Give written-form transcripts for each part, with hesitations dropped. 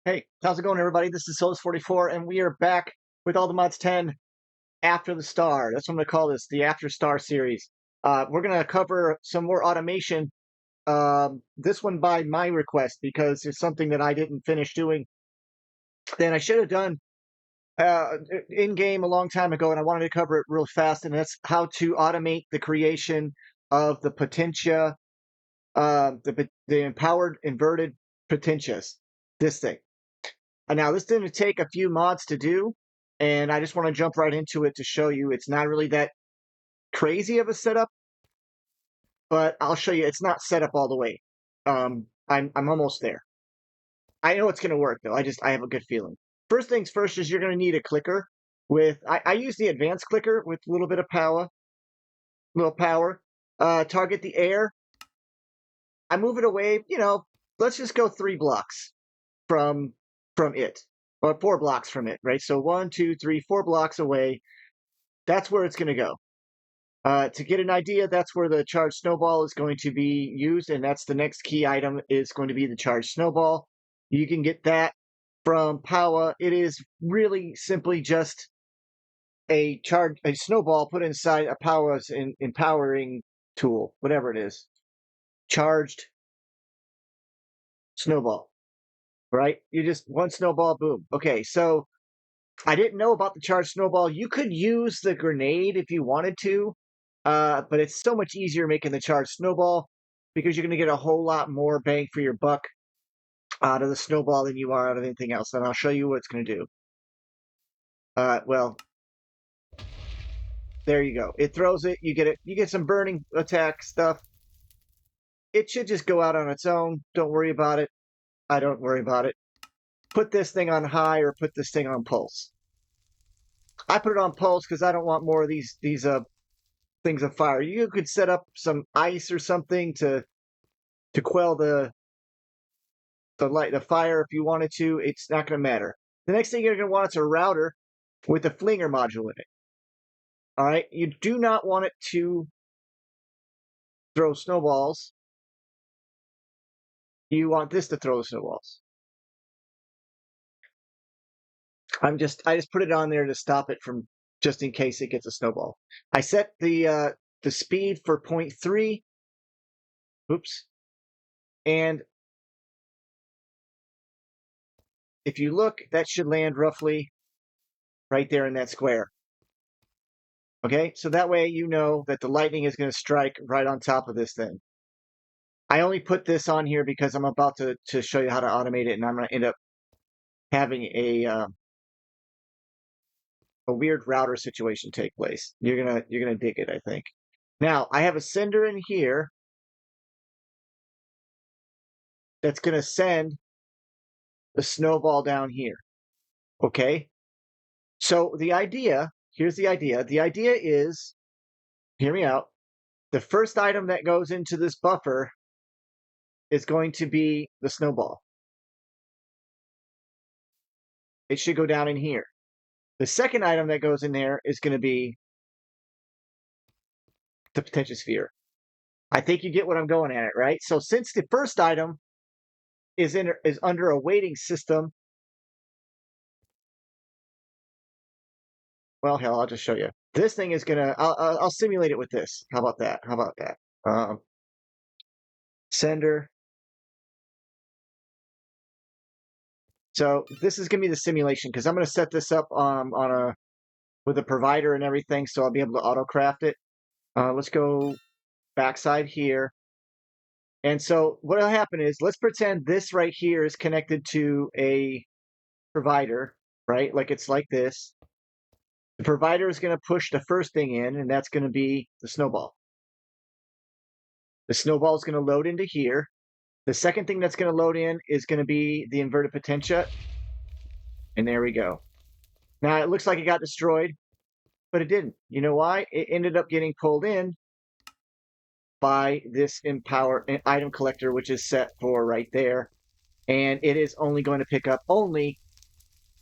Hey, how's it going, everybody? This is Souls44, and we are back with all the mods 10 after the star. That's what I'm going to call this, the After Star series. We're going to cover some more automation. This one by my request because it's something that I didn't finish doing. Then I should have done in game a long time ago, and I wanted to cover it real fast. And that's how to automate the creation of the Potentia, the empowered inverted Potentias. This thing. Now, this didn't take a few mods to do, and I just want to jump right into it to show you it's not really that crazy of a setup, but I'll show you it's not set up all the way. I'm almost there. I know it's going to work, though. I have a good feeling. First things first is you're going to need a clicker with, I use the advanced clicker with a little bit of power, target the air. I move it away, let's just go 3 blocks from it, or 4 blocks from it, right? So 1, 2, 3, 4 blocks away. That's where it's going to go. To get an idea, that's where the charged snowball is going to be used, and that's the next key item is going to be the charged snowball. You can get that from Power. It is really simply just a snowball put inside a Power's empowering tool, whatever it is. Charged snowball. Right? You just one snowball, boom. Okay, so I didn't know about the charged snowball. You could use the grenade if you wanted to, but it's so much easier making the charged snowball because you're going to get a whole lot more bang for your buck out of the snowball than you are out of anything else. And I'll show you what it's going to do. Well, there you go. It throws it. You get some burning attack stuff. It should just go out on its own. Don't worry about it. I don't worry about it. Put this thing on high or put this thing on pulse. I put it on pulse because I don't want more of these things of fire. You could set up some ice or something to quell the fire if you wanted to. It's not going to matter. The next thing you're going to want is a router with a flinger module in it. All right, you do not want it to throw snowballs. You want this to throw the snowballs. I just put it on there to stop it from, just in case it gets a snowball. I set the speed for 0.3. Oops. And if you look, that should land roughly right there in that square. Okay, so that way you know that the lightning is going to strike right on top of this thing. I only put this on here because I'm about to show you how to automate it, and I'm going to end up having a weird router situation take place. You're gonna dig it, I think. Now I have a sender in here that's gonna send the snowball down here. Okay. So here's the idea. The idea is, hear me out. The first item that goes into this buffer is going to be the snowball. It should go down in here. The second item that goes in there is going to be the Potentia sphere. I think you get what I'm going at, right? So since the first item is under a waiting system, well, hell, I'll just show you. This thing is gonna. I'll simulate it with this. How about that? Sender. So this is gonna be the simulation because I'm gonna set this up with a provider and everything, so I'll be able to autocraft it. Let's go backside here. And so what will happen is, let's pretend this right here is connected to a provider, right? Like it's like this. The provider is going to push the first thing in, and that's going to be the snowball. The snowball is going to load into here. The second thing that's going to load in is going to be the inverted Potentia. And there we go. Now it looks like it got destroyed, but it didn't. You know why? It ended up getting pulled in by this empower item collector, which is set for right there. And it is only going to pick up only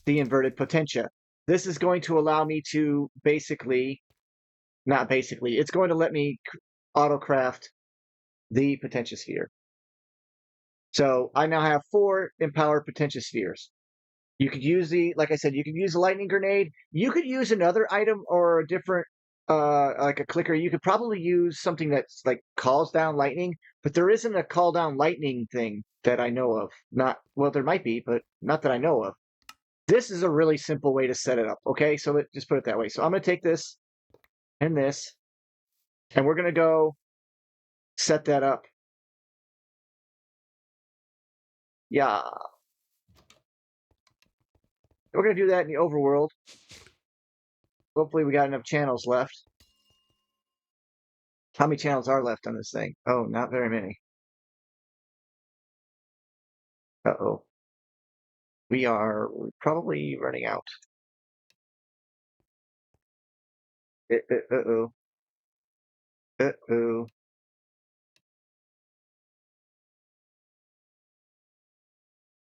the inverted Potentia. This is going to allow me to it's going to let me autocraft the Potentia sphere. So I now have 4 empowered Potentia spheres. You could use like I said, you could use a lightning grenade. You could use another item or a different, like a clicker. You could probably use something that's like calls down lightning, but there isn't a call down lightning thing that I know of. Not, well, there might be, but not that I know of. This is a really simple way to set it up. Okay, so just put it that way. So I'm going to take this and this, and we're going to go set that up. Yeah, we're going to do that in the overworld. Hopefully we got enough channels left. How many channels are left on this thing? Oh, not very many. Uh-oh. We are probably running out. Uh-oh. Uh-oh.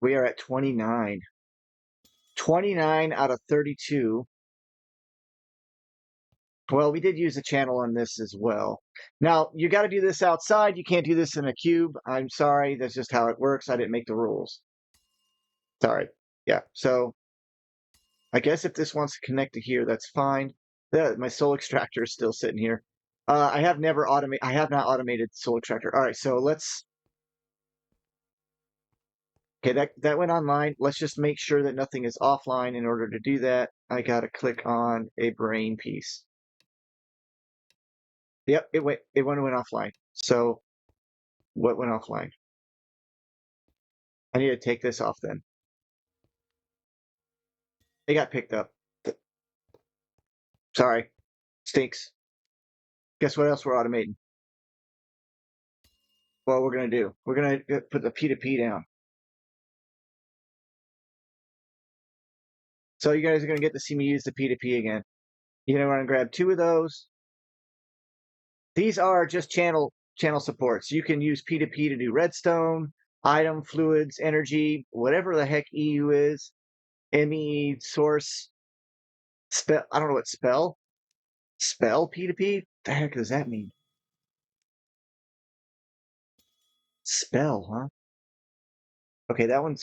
We are at 29. 29 out of 32. Well, we did use a channel on this as well. Now, you got to do this outside. You can't do this in a cube. I'm sorry. That's just how it works. I didn't make the rules. Sorry. Yeah. So I guess if this wants to connect to here, that's fine. My soul extractor is still sitting here. I have not automated soul extractor. All right. So okay, that went online. Let's just make sure that nothing is offline. In order to do that, I got to click on a brain piece. Yep, it went offline. So what went offline? I need to take this off then. It got picked up. Sorry. Stinks. Guess what else we're automating? What we're gonna do? We're gonna put the P2P down. So you guys are gonna get to see me use the P2P again. You're gonna want to grab 2 of those. These are just channel supports. You can use P2P to do redstone, item, fluids, energy, whatever the heck EU is. ME, source, spell. I don't know what spell. Spell P2P? The heck does that mean? Spell, huh? Okay, that one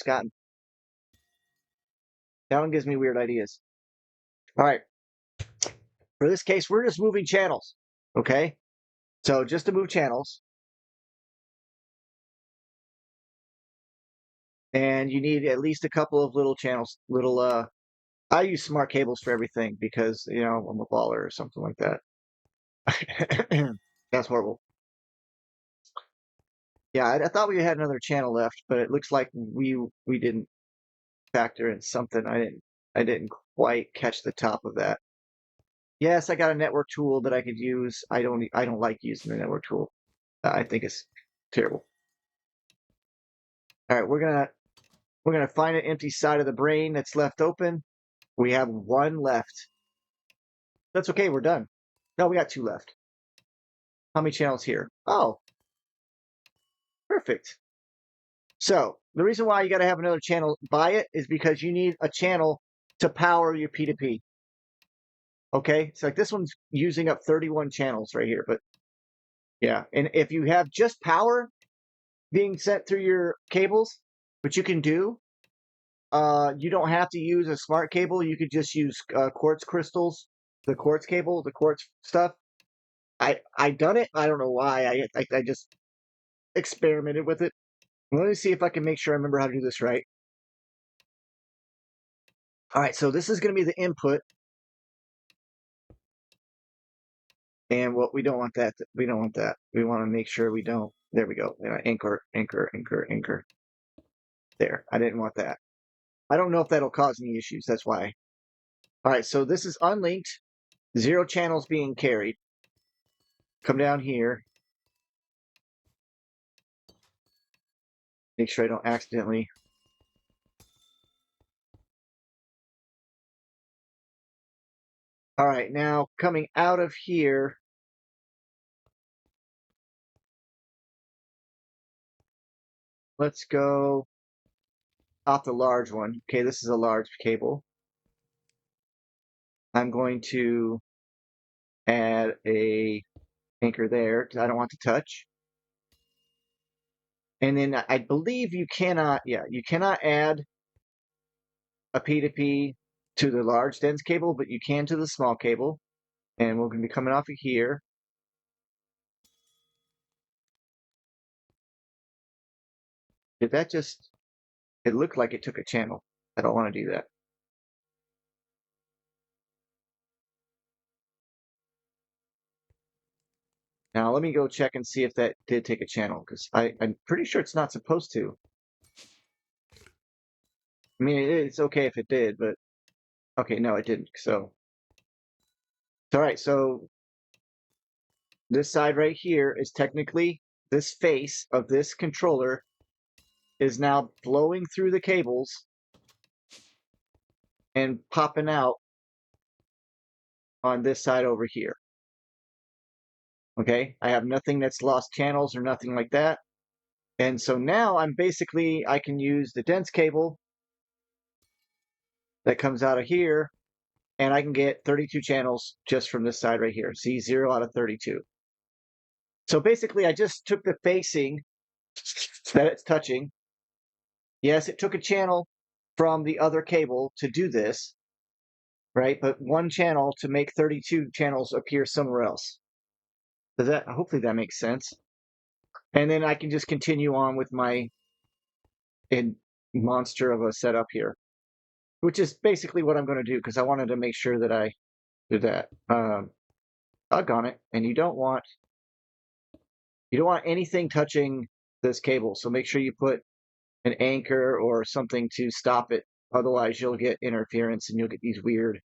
gives me weird ideas. All right. For this case, we're just moving channels. Okay. So just to move channels. And you need at least a couple of little channels, I use smart cables for everything because, I'm a baller or something like that. That's horrible. Yeah, I thought we had another channel left, but it looks like we didn't factor in something. I didn't quite catch the top of that. Yes, I got a network tool that I could use. I don't like using the network tool. I think it's terrible. All right, we're gonna find an empty side of the brain that's left open. We have 1 left. That's okay. We're done. No, we got 2 left. How many channels here? Oh, perfect. So the reason why you got to have another channel by it is because you need a channel to power your P2P. Okay, it's like this one's using up 31 channels right here, but yeah. And if you have just power being sent through your cables, which you can do, you don't have to use a smart cable. You could just use quartz crystals, the quartz cable, the quartz stuff. I done it. I don't know why. I just experimented with it. Let me see if I can make sure I remember how to do this right. All right, so this is going to be the input. And what we don't want that. We don't want that. We want to make sure we don't. There we go. Anchor, anchor, anchor, anchor. There. I didn't want that. I don't know if that'll cause any issues. That's why. All right, so this is unlinked. 0 channels being carried. Come down here. Make sure I don't accidentally. All right, now coming out of here. Let's go off the large one. Okay, this is a large cable. I'm going to add a anchor there because I don't want to touch. And then I believe you cannot add a P2P to the large dense cable, but you can to the small cable. And we're going to be coming off of here. Did that just, it looked like it took a channel. I don't want to do that. Now let me go check and see if that did take a channel, because I'm pretty sure it's not supposed to. I mean, it's okay if it did, but okay, no, it didn't. So, all right, so this side right here is technically this face of this controller is now flowing through the cables and popping out on this side over here. Okay, I have nothing that's lost channels or nothing like that. And so now I can use the dense cable that comes out of here, and I can get 32 channels just from this side right here. See, 0 out of 32. So basically, I just took the facing that it's touching. Yes, it took a channel from the other cable to do this, right? But one channel to make 32 channels appear somewhere else. Does that, hopefully that makes sense. And then I can just continue on with my monster of a setup here, which is basically what I'm going to do because I wanted to make sure that I do that. Doggone it. And you don't want anything touching this cable. So make sure you put an anchor or something to stop it. Otherwise, you'll get interference and you'll get these weird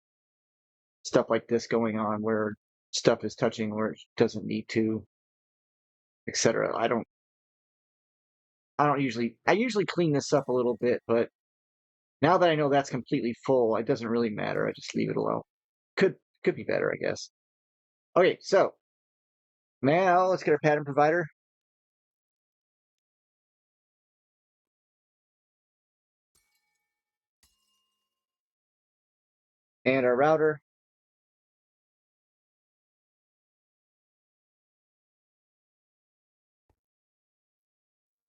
stuff like this going on where stuff is touching where it doesn't need to, etc. I usually clean this up a little bit, but now that I know that's completely full, it doesn't really matter. I just leave it alone. Could be better, I guess. Okay, so now let's get our pattern provider. And our router.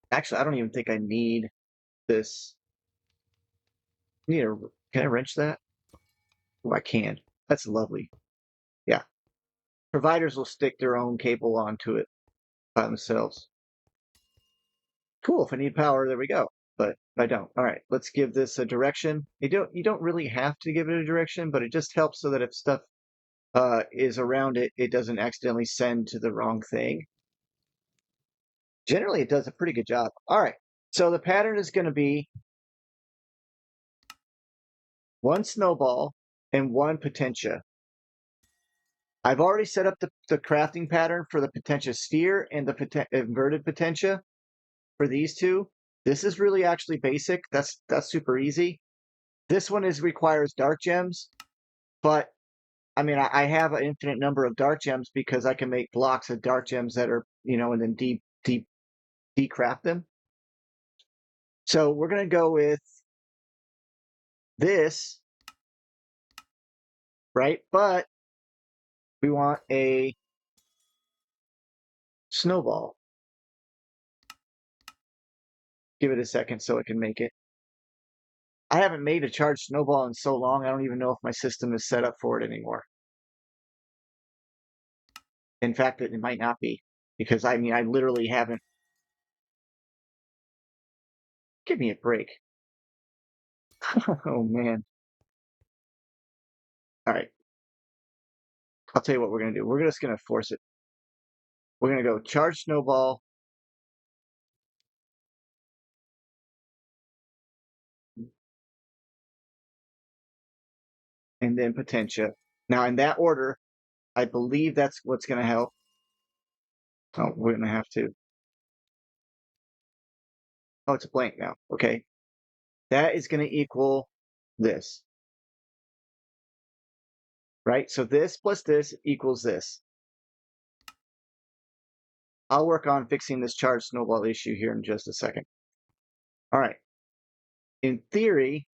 Actually, I don't even think I need this. Can I wrench that? Oh, I can. That's lovely. Yeah. Providers will stick their own cable onto it by themselves. Cool. If I need power, there we go. But I don't. All right, let's give this a direction. You don't really have to give it a direction, but it just helps so that if stuff is around it, it doesn't accidentally send to the wrong thing. Generally, it does a pretty good job. All right. So the pattern is going to be one snowball and one potentia. I've already set up the crafting pattern for the potentia sphere and the inverted potentia for these two. This is really actually basic. That's super easy. This one requires dark gems, but I mean, I have an infinite number of dark gems because I can make blocks of dark gems that are, and then decraft them. So we're going to go with this, right? But we want a snowball. Give it a second so I can make it. I haven't made a charged snowball in so long, I don't even know if my system is set up for it anymore. In fact, it might not be, because I mean, I literally haven't. Give me a break. Oh, man. All right. I'll tell you what we're going to do. We're just going to force it. We're going to go charge snowball. And then potentia. Now, in that order, I believe that's what's going to help. Oh, we're going to have to. Oh, it's a blank now. Okay. That is going to equal this. Right? So this plus this equals this. I'll work on fixing this charged snowball issue here in just a second. All right. In theory,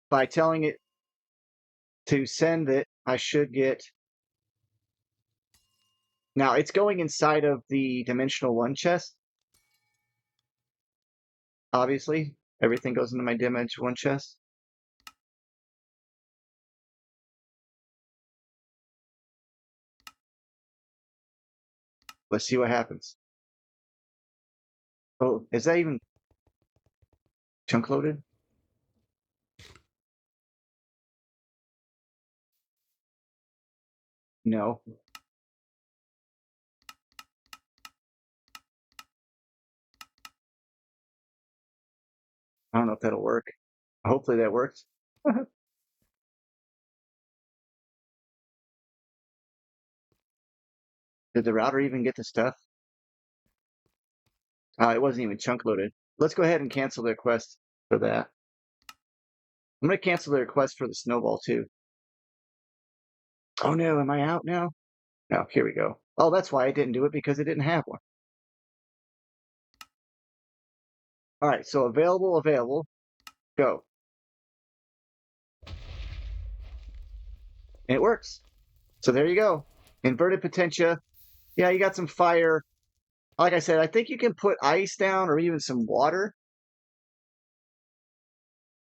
by telling it to send it, I should get. Now, it's going inside of the dimensional 1 chest, obviously. Everything goes into my damage 1 chest. Let's see what happens. Oh, is that even chunk loaded? No. I don't know if that'll work. Hopefully that works. Did the router even get the stuff? It wasn't even chunk loaded. Let's go ahead and cancel the request for that. I'm going to cancel the request for the snowball too. Oh no, am I out now? No, here we go. Oh, that's why I didn't do it, because it didn't have one. All right, so available, go. And it works. So there you go. Inverted Potentia. Yeah, you got some fire. Like I said, I think you can put ice down or even some water.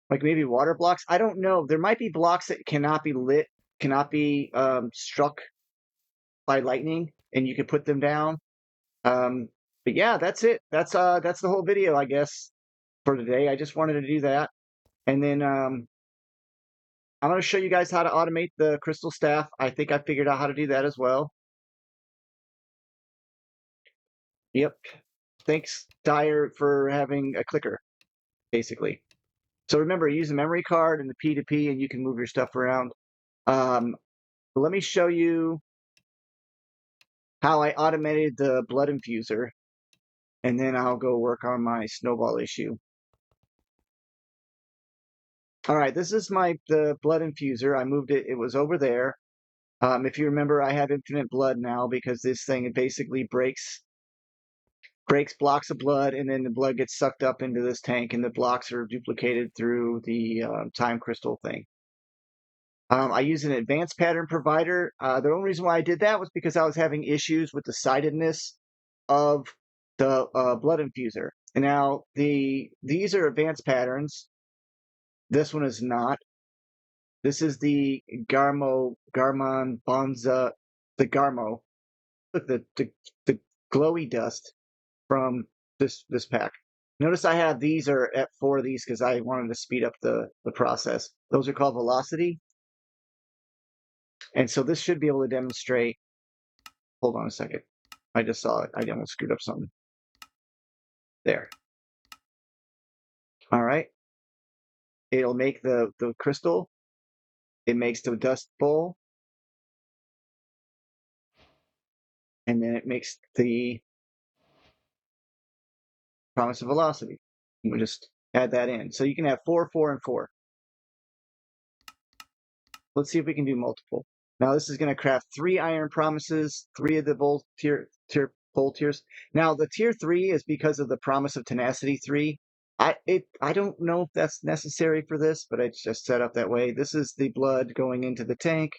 Like maybe water blocks. I don't know. There might be blocks that cannot be lit, cannot be struck by lightning, and you can put them down. But yeah, that's it. That's the whole video, I guess, for today. I just wanted to do that. And then I'm going to show you guys how to automate the crystal staff. I think I figured out how to do that as well. Yep. Thanks, Dyer, for having a clicker, basically. So remember, use a memory card and the P2P, and you can move your stuff around. Let me show you how I automated the blood infuser, and then I'll go work on my snowball issue. All right, this is the blood infuser. I moved it. It was over there. If you remember, I have infinite blood now because this thing basically breaks blocks of blood, and then the blood gets sucked up into this tank, and the blocks are duplicated through the time crystal thing. I use an advanced pattern provider. The only reason why I did that was because I was having issues with the sidedness of the blood infuser. And now these are advanced patterns. This one is not. This is the Garmon Bonza, the Garmo. Look, the glowy dust from this pack. Notice I have these are at 4 of these because I wanted to speed up the process. Those are called velocity. And so this should be able to demonstrate. Hold on a second. I just saw it. I almost screwed up something. There. All right. It'll make the crystal. It makes the dust bowl. And then it makes the promise of velocity. We'll just add that in. So you can have 4, 4, and 4. Let's see if we can do multiple. Now this is going to craft 3 iron promises, 3 of the bowl tiers. Now the tier 3 is because of the promise of tenacity 3. I don't know if that's necessary for this, but it's just set up that way. This is the blood going into the tank.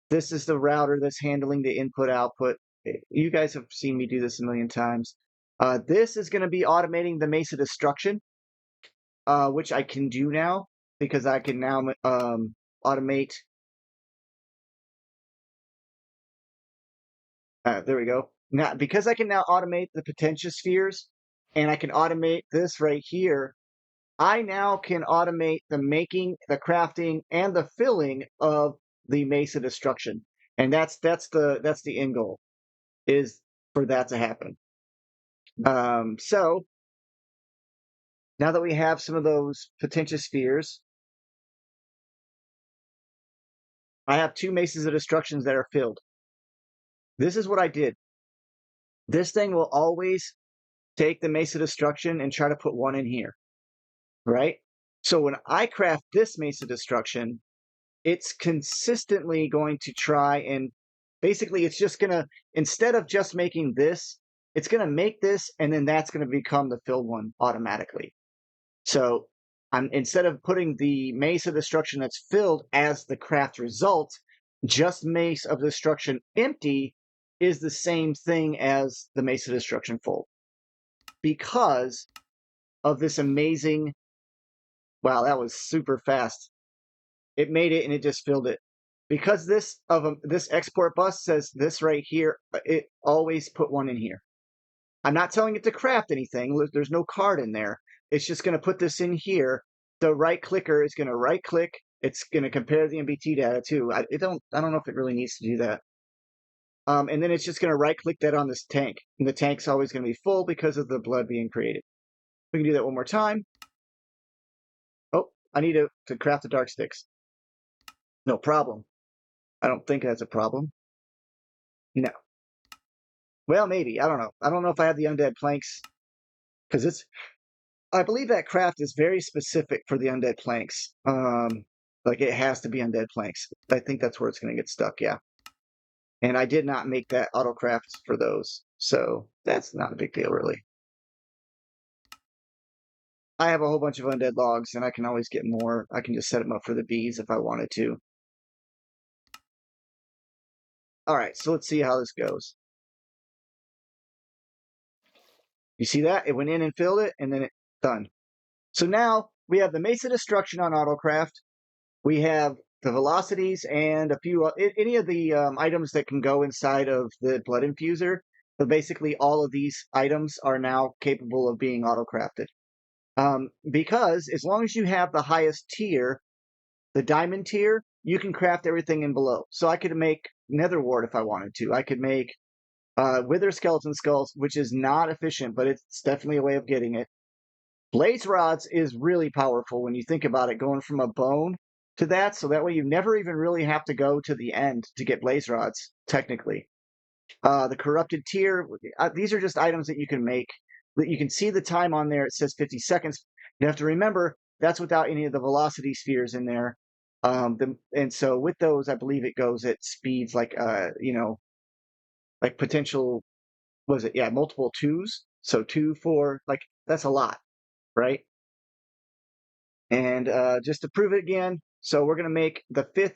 This is the router that's handling the input-output. You guys have seen me do this a million times. This is going to be automating the Mace of Destruction, which I can do now because I can now automate. There we go. Now, because I can now automate the Potentia spheres, and I can automate this right here, I now can automate the making, the crafting, and the filling of the Mace of Destruction. And that's the end goal, is for that to happen. So now that we have some of those Potentia spheres, I have 2 Maces of Destructions that are filled. This is what I did. This thing will always take the Mace of Destruction and try to put 1 in here, right? So when I craft this Mace of Destruction, it's consistently going to try and basically it's just going to, instead of just making this, it's going to make this, and then that's going to become the filled one automatically. So instead of putting the Mace of Destruction that's filled as the craft result, just Mace of Destruction empty is the same thing as the Mace of Destruction full, because of this amazing Wow, that was super fast. It made it and it just filled it. Because this export bus says this right here, it always put one in here. I'm not telling it to craft anything. There's no card in there. It's just going to put this in here. The right clicker is going to right click. It's going to compare the MBT data too. I don't know if it really needs to do that. And then it's just going to right click that on this tank. And the tank's always going to be full because of the blood being created. We can do that one more time. Oh, I need to craft the dark sticks. No problem. I don't think that's a problem. No. Well, maybe. I don't know. I don't know if I have the undead planks. Because I believe that craft is very specific for the undead planks. Like it has to be undead planks. I think that's where it's going to get stuck, yeah. And I did not make that Autocraft for those. So that's not a big deal, really. I have a whole bunch of undead logs, and I can always get more. I can just set them up for the bees if I wanted to. All right, so let's see how this goes. You see that? It went in and filled it, and then it done. So now we have the Mace of Destruction on Autocraft. We have the velocities and a few any of the items that can go inside of the blood infuser. But basically, all of these items are now capable of being autocrafted. Because as long as you have the highest tier, the diamond tier, you can craft everything in below. So I could make nether wart if I wanted to. I could make wither skeleton skulls, which is not efficient, but it's definitely a way of getting it. Blaze rods is really powerful when you think about it, going from a bone to that. So that way you never even really have to go to the end to get blaze rods, technically. The corrupted tier, these are just items that you can make. You can see the time on there. It says 50 seconds. You have to remember that's without any of the velocity spheres in there. And so with those, I believe it goes at speeds like, like potential, was it? Yeah, multiple twos. So 2, 4, like that's a lot, right? And just to prove it again, so we're going to make the 5th.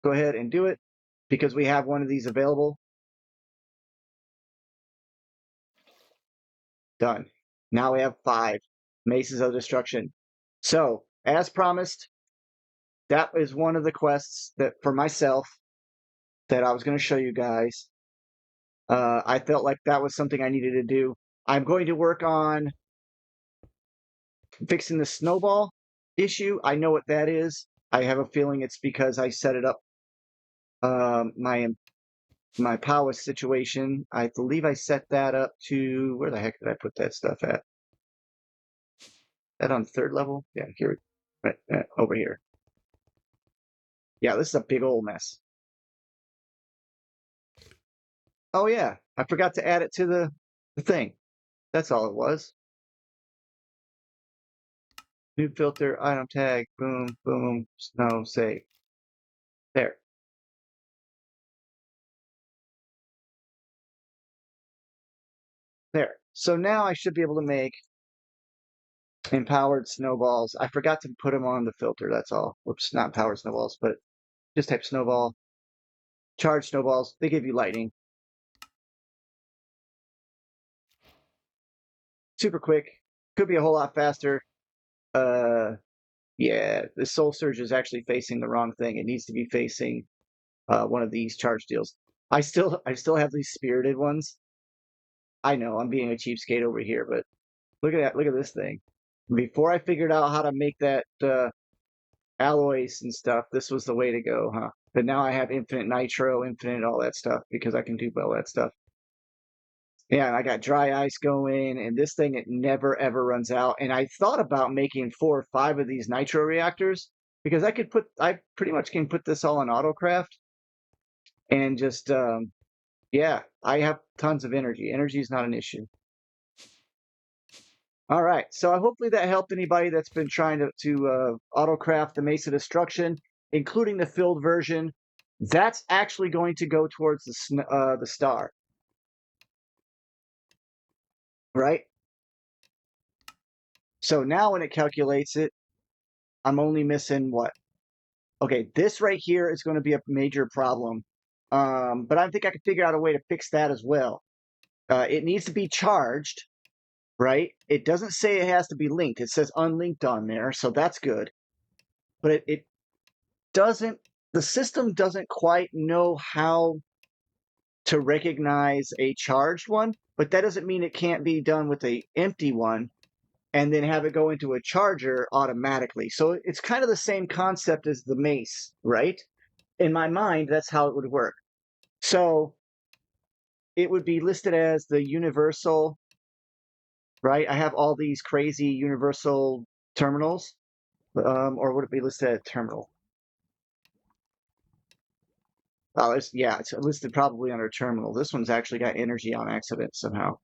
Go ahead and do it because we have one of these available. Done. Now we have 5 Maces of Destruction. So, as promised, that is one of the quests that for myself that I was going to show you guys. I felt like that was something I needed to do. I'm going to work on fixing the snowball issue. I know what that is. I have a feeling it's because I set it up my power situation. I believe I set that up to where the heck did I put that stuff at? That on 3rd level? Yeah, here, right, over here. Yeah, this is a big old mess. Oh yeah, I forgot to add it to the thing. That's all it was. New filter, item tag, boom, boom, snow, save. There. There. So now I should be able to make empowered snowballs. I forgot to put them on the filter, that's all. Whoops, not empowered snowballs, but just type snowball. Charged snowballs, they give you lightning. Super quick. Could be a whole lot faster. Yeah, the Soul Surge is actually facing the wrong thing. It needs to be facing one of these charge deals. I still have these spirited ones. I know I'm being a cheapskate over here, but look at that. Look at this thing. Before I figured out how to make that alloys and stuff, this was the way to go, huh? But now I have infinite nitro, infinite all that stuff because I can do all that stuff. Yeah, I got dry ice going, and this thing, it never ever runs out. And I thought about making 4 or 5 of these nitro reactors because I pretty much can put this all on Autocraft and just, yeah, I have tons of energy. Energy is not an issue. All right, so hopefully that helped anybody that's been trying to Autocraft the Mace of Destruction, including the filled version. That's actually going to go towards the star. Right? So now when it calculates it, I'm only missing what? Okay, this right here is going to be a major problem. But I think I can figure out a way to fix that as well. It needs to be charged. right? It doesn't say it has to be linked. It says unlinked on there, so that's good. But it doesn't, the system doesn't quite know how to recognize a charged one, but that doesn't mean it can't be done with a empty one and then have it go into a charger automatically. So it's kind of the same concept as the mace, right? In my mind, that's how it would work. So it would be listed as the universal, right? I have all these crazy universal terminals, or would it be listed as terminal? Oh, yeah, it's listed probably under terminal. This one's actually got energy on accident somehow.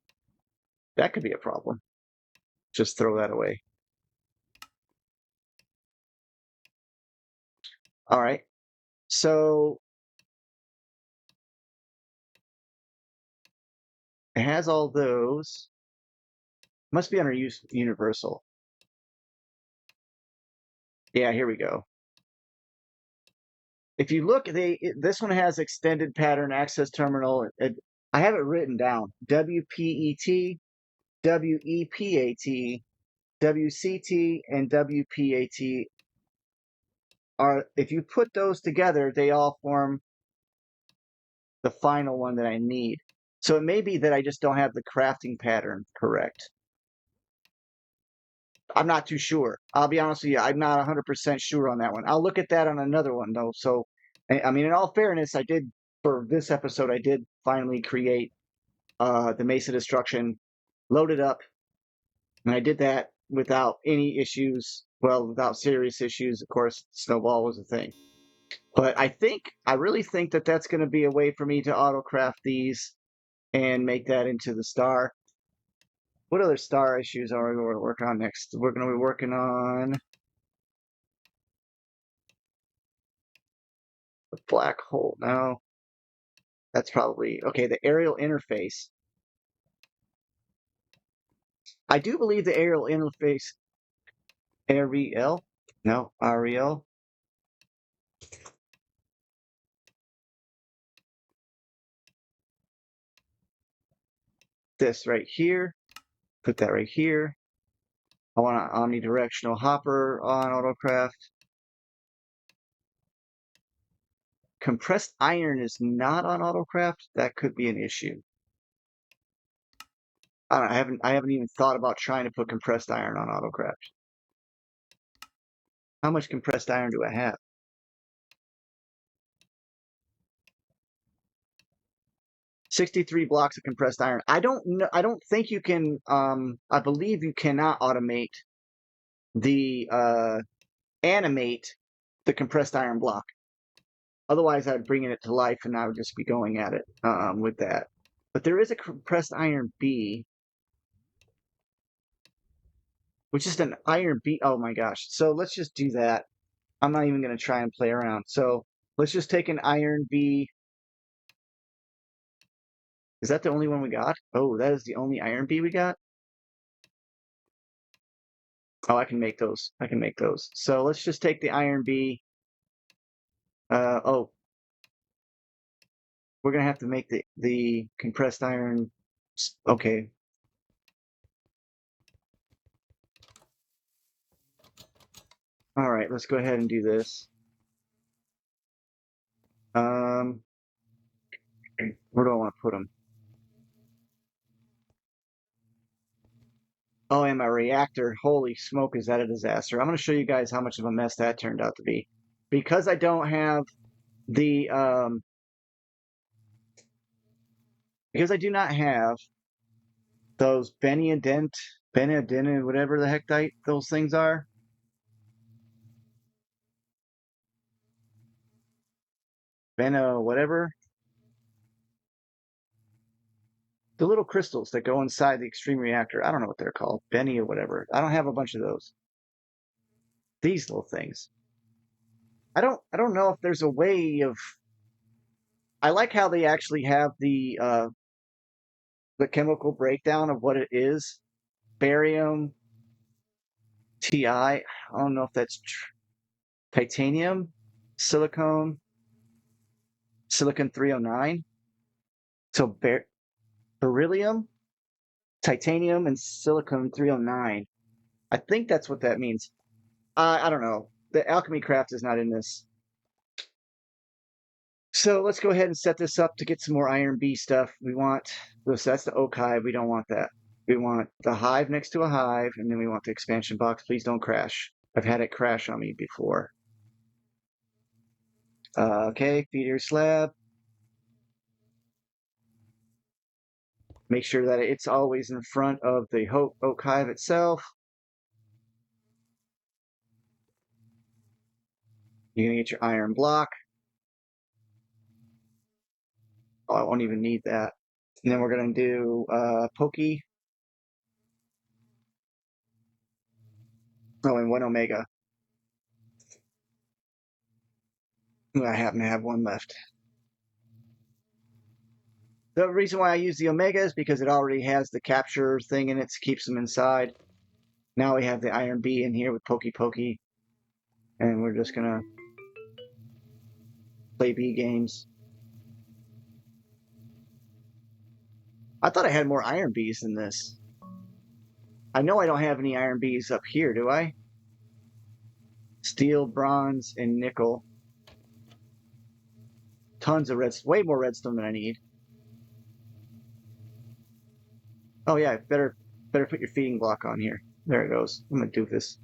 That could be a problem. Just throw that away. All right. So it has all those. Must be under universal. Yeah, here we go. If you look, this one has extended pattern access terminal. I have it written down. WPET, WEPAT, WCT, and WPAT are, if you put those together, they all form the final one that I need. So it may be that I just don't have the crafting pattern correct. I'm not too sure. I'll be honest with you. I'm not 100% sure on that one. I'll look at that on another one, though. So, I mean, in all fairness, I did, for this episode, I did finally create the Mace of Destruction, load it up, and I did that without any issues. Well, without serious issues. Of course, Snowball was a thing. But I really think that that's going to be a way for me to autocraft these and make that into the star. What other star issues are we going to work on next? We're going to be working on the black hole. No, that's probably okay. The aerial interface. I do believe the aerial interface, REL. No, REL. This right here. Put that right here. I want an omnidirectional hopper on Autocraft. Compressed iron is not on Autocraft. That could be an issue. I haven't even thought about trying to put compressed iron on Autocraft. How much compressed iron do I have? 63 blocks of compressed iron. I don't know. I don't think you can. I believe you cannot automate the animate the compressed iron block. Otherwise, I'd bring it to life and I would just be going at it with that. But there is a compressed iron B, which is an iron B. Oh my gosh. So let's just do that. I'm not even going to try and play around. So let's just take an iron B. Is that the only one we got? Oh, that is the only iron B we got? Oh, I can make those. I can make those. So let's just take the iron B. Oh, we're gonna have to make the compressed iron. Okay. All right, let's go ahead and do this. Where do I want to put them? Oh, and my reactor. Holy smoke, is that a disaster? I'm gonna show you guys how much of a mess that turned out to be. Because I don't have the because I do not have those Benadent, whatever the heck those things are. Beno, whatever. The little crystals that go inside the extreme reactor. I don't know what they're called. Benny or whatever. I don't have a bunch of those. These little things. I don't know if there's a way of. I like how they actually have the chemical breakdown of what it is. Barium, Ti. I don't know if that's titanium, silicon 309. So beryllium, Titanium and silicon 309. I think that's what that means. I don't know. The alchemy craft is not in this. So let's go ahead and set this up to get some more iron B stuff. We want this. That's the oak hive. We don't want that. We want the hive next to a hive, and then we want the expansion box. Please don't crash. I've had it crash on me before. Okay, feeder slab. Make sure that it's always in front of the oak hive itself. You're gonna get your iron block. Oh, I won't even need that. And then we're gonna do pokey. Oh, and one omega. I happen to have one left. The reason why I use the omega is because it already has the capture thing in it, keeps them inside. Now we have the iron B in here with pokey pokey, and we're just gonna play B games. I thought I had more iron Bs than this. I know I don't have any iron Bs up here, do I? Steel, bronze, and nickel. Tons of redstone, way more redstone than I need. Oh yeah, better put your feeding block on here. There it goes. I'm gonna do this.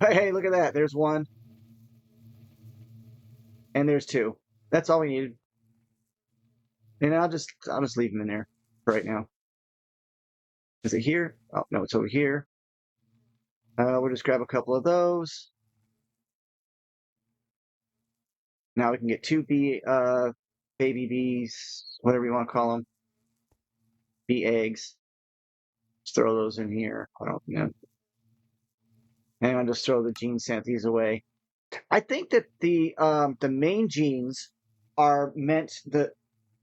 Hey, look at that. There's one. And there's two. That's all we needed. And I'll just leave them in there for right now. Is it here? Oh no, it's over here. We'll just grab a couple of those. Now we can get two baby bees, whatever you want to call them. Bee eggs. Just throw those in here. I don't know. And I'll just throw the gene santhes away. I think that the main genes are meant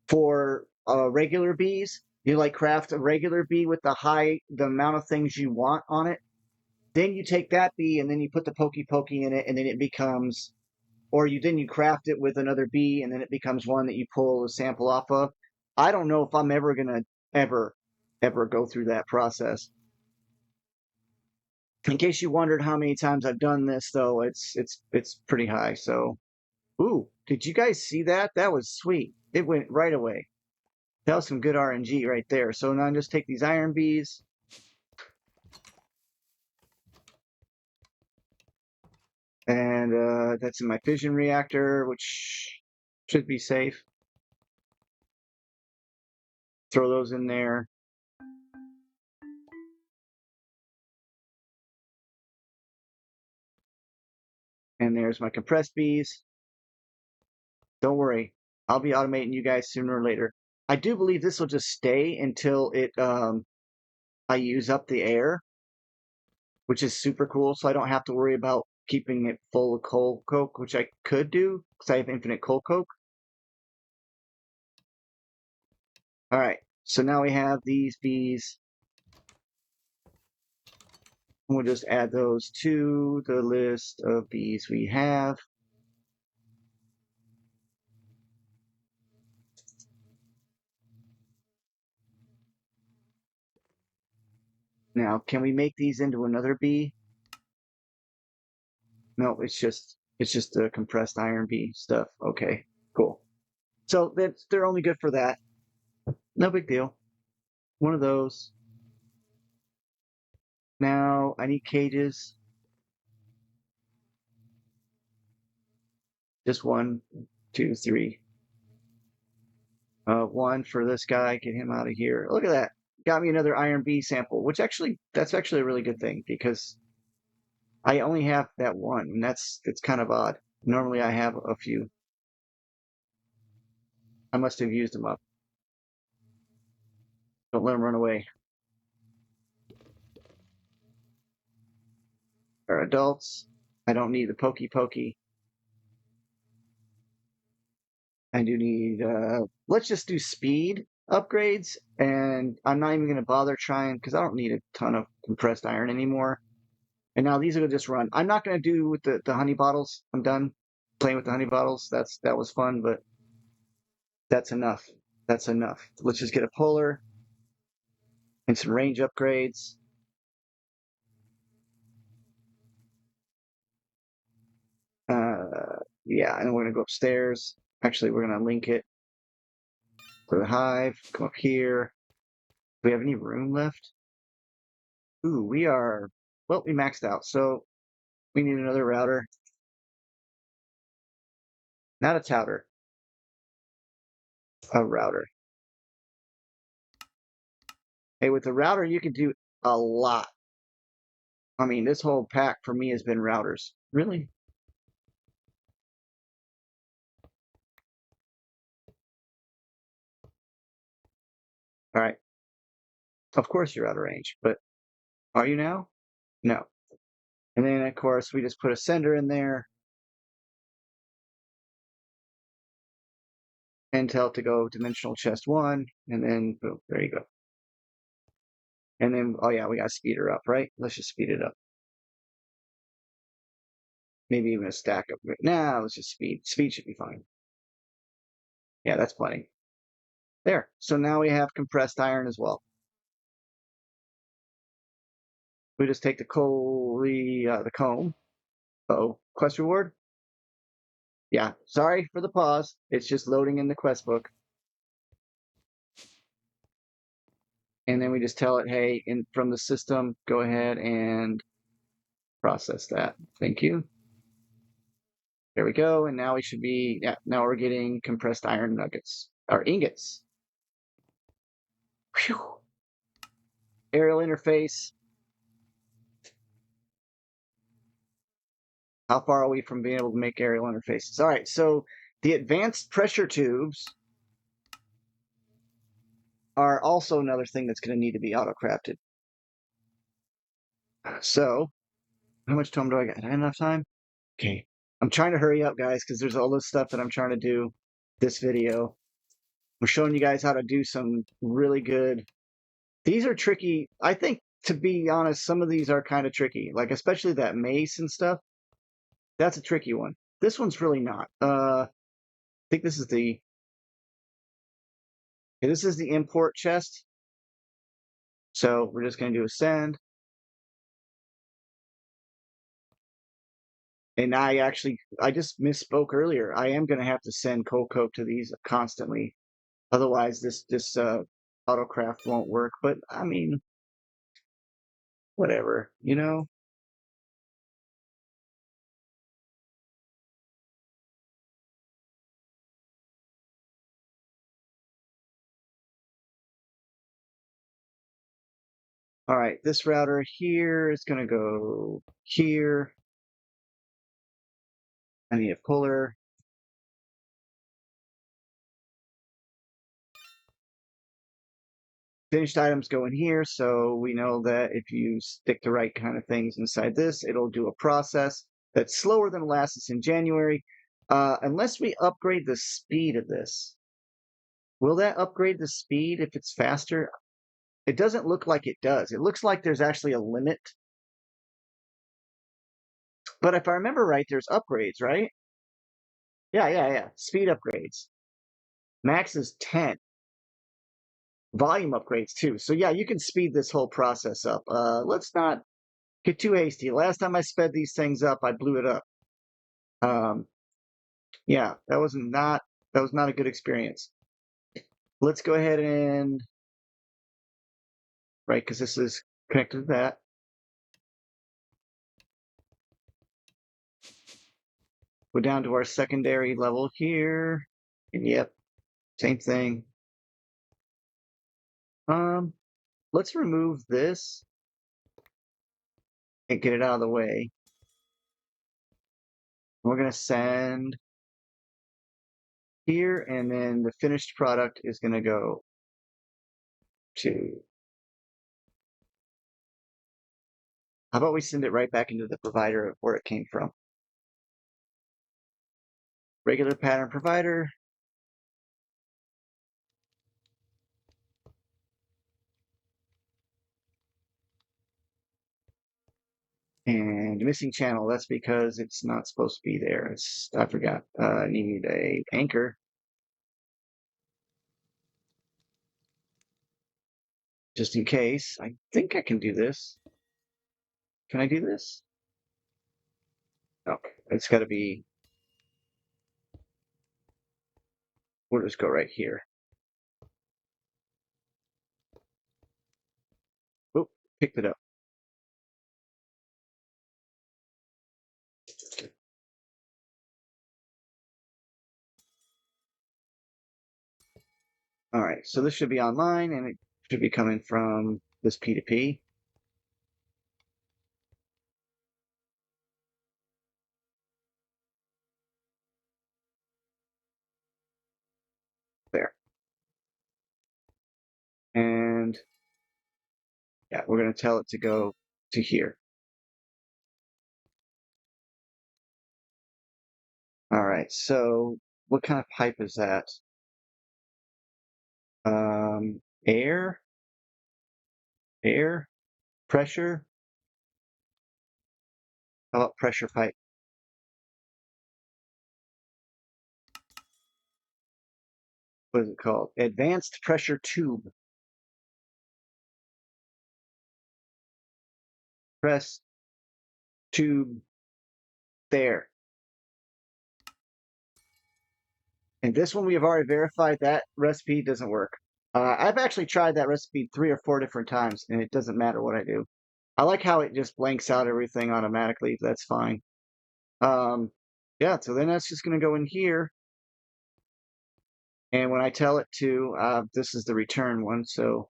for regular bees. You like craft a regular bee with the amount of things you want on it. Then you take that bee and then you put the pokey pokey in it, and then it becomes, or you craft it with another bee, and then it becomes one that you pull a sample off of. I don't know if I'm ever gonna ever go through that process. In case you wondered how many times I've done this, though, it's pretty high. So, ooh, did you guys see that? That was sweet. It went right away. That was some good RNG right there. So now just take these iron bees. And that's in my fission reactor, which should be safe. Throw those in there. And there's my compressed bees. Don't worry, I'll be automating you guys sooner or later. I do believe this will just stay until I use up the air, which is super cool. So I don't have to worry about keeping it full of coal coke, which I could do because I have infinite coal coke. All right, so now we have these bees. We'll just add those to the list of bees we have. Now, can we make these into another bee? No, it's just the compressed iron bee stuff. Okay, cool. So they're only good for that. No big deal. One of those. Now I need cages. Just one, two, three. One for this guy. Get him out of here. Look at that. Got me another iron bee sample, which that's actually a really good thing because I only have that one, and it's kind of odd. Normally I have a few. I must have used them up. Don't let them run away. They're adults. I don't need the pokey pokey. I do need, let's just do speed upgrades, and I'm not even going to bother trying because I don't need a ton of compressed iron anymore. And now these are going to just run. I'm not going to do with the honey bottles. I'm done playing with the honey bottles. That was fun, but that's enough. That's enough. Let's just get a puller. and some range upgrades. Yeah, and we're gonna go upstairs. Actually, we're gonna link it to the hive. Come up here. Do we have any room left? Ooh, we are. Well, we maxed out, so we need another router. Not a touter. A router. Hey, with the router, you can do a lot. I mean, this whole pack for me has been routers. Really? All right. Of course you're out of range, but are you now? No. And then, of course, we just put a sender in there and tell it to go dimensional chest 1, and then boom, there you go. And then, oh yeah, we got to speed her up, right? Let's just speed it up. Maybe even a stack up. Nah, let's just speed. Speed should be fine. Yeah, that's plenty. There. So now we have compressed iron as well. We just take the comb. Oh, quest reward? Yeah, sorry for the pause. It's just loading in the quest book. And then we just tell it, hey, from the system, go ahead and process that. Thank you. There we go. And now we should be, yeah, now we're getting compressed iron nuggets, or ingots. Whew. Aerial interface. How far are we from being able to make aerial interfaces? All right, so the advanced pressure tubes are also another thing that's going to need to be auto-crafted. So, how much time do I got? Do I have enough time? Okay. I'm trying to hurry up, guys, because there's all this stuff that I'm trying to do this video. We're showing you guys how to do some really good. These are tricky. I think, to be honest, some of these are kind of tricky, like especially that mace and stuff. That's a tricky one. This one's really not. I think this is the. Okay, this is the import chest. So we're just going to do a send. And I just misspoke earlier. I am going to have to send cold coat to these constantly. Otherwise, this Autocraft won't work. But I mean, whatever, you know. All right, this router here is going to go here. I need a puller. Finished items go in here, so we know that if you stick the right kind of things inside this, it'll do a process that's slower than last in January. Unless we upgrade the speed of this. Will that upgrade the speed if it's faster? It doesn't look like it does. It looks like there's actually a limit. But if I remember right, there's upgrades, right? Yeah. Speed upgrades. Max is 10. Volume upgrades too. So yeah, you can speed this whole process up. Let's not get too hasty. Last time I sped these things up, I blew it up. Yeah, that was not a good experience. Let's go ahead and right, because this is connected to that. Go down to our secondary level here. And yep, same thing. Let's remove this and get it out of the way. We're gonna send here, and then the finished product is gonna go to. How about we send it right back into the provider of where it came from? Regular pattern provider. And missing channel, that's because it's not supposed to be there. I forgot. I need a anchor. just in case. I think I can do this. Can I do this? Okay, it's got to be. We'll just go right here. Oop, picked it up. All right, so this should be online, and it should be coming from this P2P. There. And yeah, we're going to tell it to go to here. All right, so what kind of pipe is that? Air, air, pressure. How about pressure pipe? What is it called? Advanced pressure tube. Press tube there. And this one we have already verified that recipe doesn't work. I've actually tried that recipe 3 or 4 different times, and it doesn't matter what I do. I like how it just blanks out everything automatically. That's fine. Yeah, so then that's just going to go in here. And when I tell it to, this is the return one. So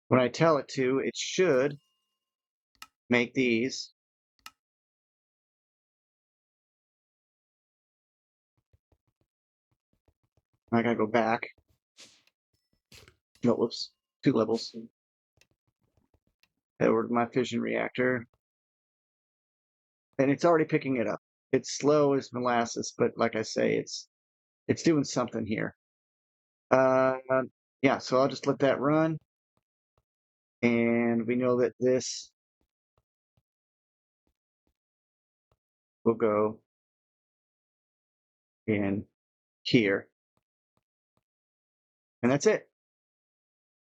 when I tell it to, it should make these. I gotta go back. No, whoops, 2 levels. Head over to my fission reactor. And it's already picking it up. It's slow as molasses, but like I say, it's doing something here. Uh, yeah, so I'll just let that run. And we know that this will go in here. And that's it.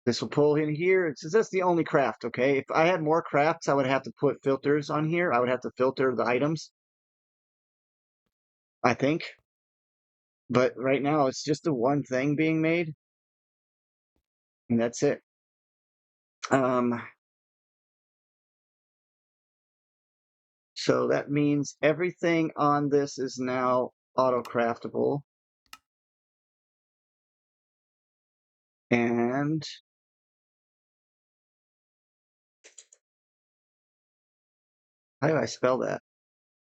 This will pull in here. It's that's the only craft, okay? If I had more crafts, I would have to put filters on here. I would have to filter the items, I think. But right now, it's just the one thing being made, and that's it. So that means everything on this is now auto-craftable. And how do I spell that?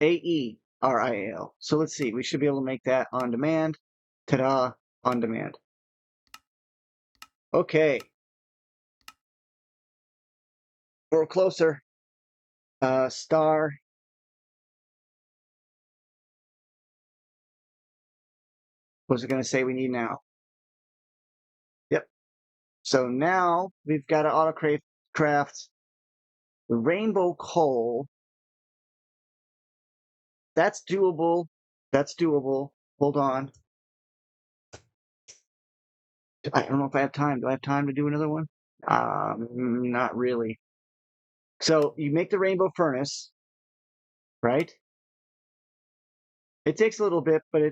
AERIAL. So let's see. We should be able to make that on demand. Ta-da, on demand. Okay. We're closer. Star. What's it going to say we need now? Yep. So now we've got to autocraft the rainbow coal. That's doable. That's doable. Hold on. I don't know if I have time. Do I have time to do another one? Not really. So you make the rainbow furnace, right? It takes a little bit, but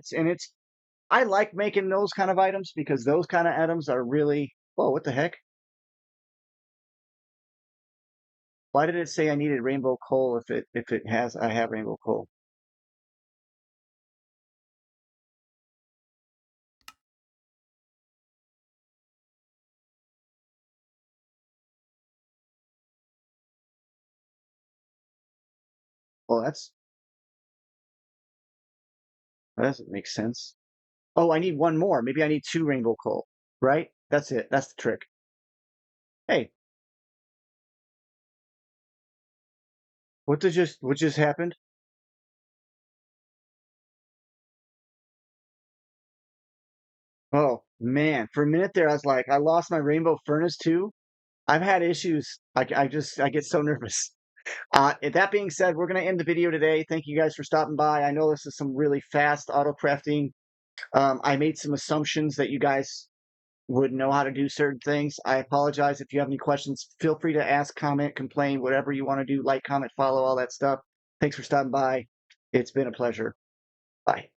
I like making those kind of items because those kind of items are really, whoa, what the heck? Why did it say I needed rainbow coal if it has I have rainbow coal? Well, that doesn't make sense. Oh, I need one more. Maybe I need 2 rainbow coal, right? That's it. That's the trick. Hey, what just happened? Oh man, for a minute there, I was like, I lost my rainbow furnace too. I've had issues. I get so nervous. That being said, we're going to end the video today. Thank you guys for stopping by. I know this is some really fast auto crafting. I made some assumptions that you guys would know how to do certain things. I apologize. If you have any questions, feel free to ask, comment, complain, whatever you want to do. Like, comment, follow, all that stuff. Thanks for stopping by. It's been a pleasure. Bye.